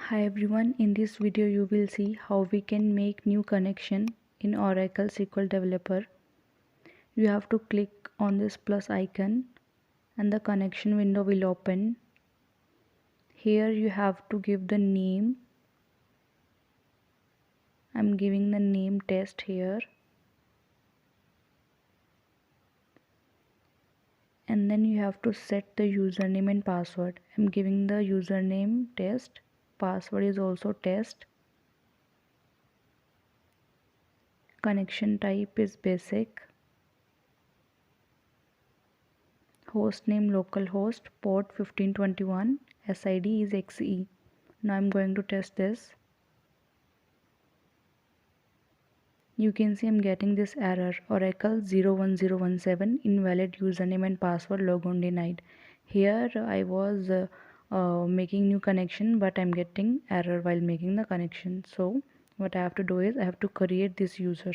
Hi everyone, in this video you will see how we can make new connection in Oracle SQL Developer. You have to click on this plus icon and the connection window will open. Here you have to give the name. I'm giving the name test here. And then you have to set the username and password. I'm giving the username test. Password is also test. Connection type is basic. Host name localhost, port 1521, SID is XE. Now I'm going to test this. You can see I'm getting this error, Oracle 01017, invalid username and password, logon denied. Here I was making new connection, but I'm getting error while making the connection. So what I have to do is I have to create this user.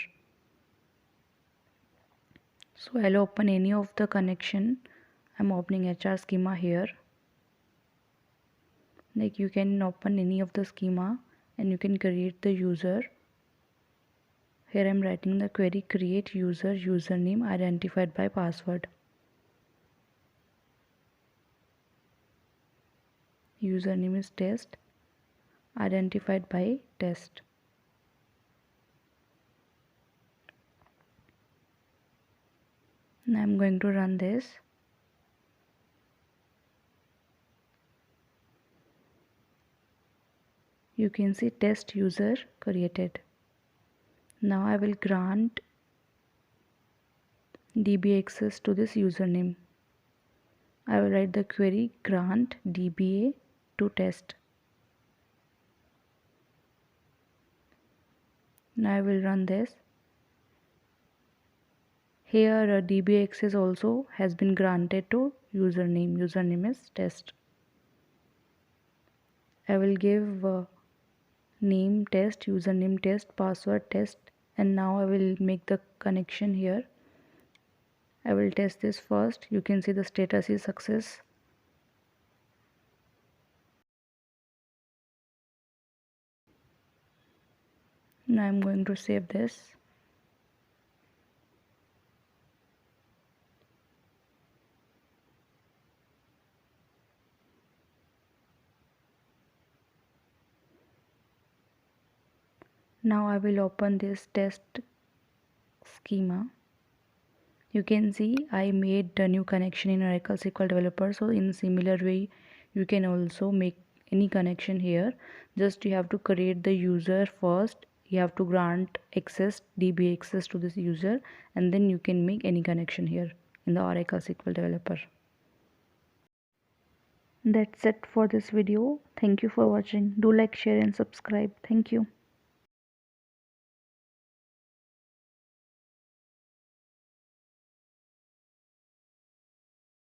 So I'll open any of the connection. I'm opening HR schema here. Like you can open any of the schema and you can create the user. Here I'm writing the query create user username identified by password. Username is test identified by test. Now I'm going to run this. You can see test user created. Now I will grant DBA access to this username. I will write the query grant DBA to test. Now I will run this. Here DBA access also has been granted to username. Username is test. I will give name test, username test, password test, and now I will make the connection here. I will test this first. You can see the status is success. Now I'm going to save this. Now I will open this test schema. You can see I made a new connection in Oracle SQL Developer. So in similar way, you can also make any connection here. Just you have to create the user first. You have to grant access, DB access to this user, and then you can make any connection here in the Oracle SQL Developer. That's it for this video. Thank you for watching. Do like, share and subscribe. Thank you.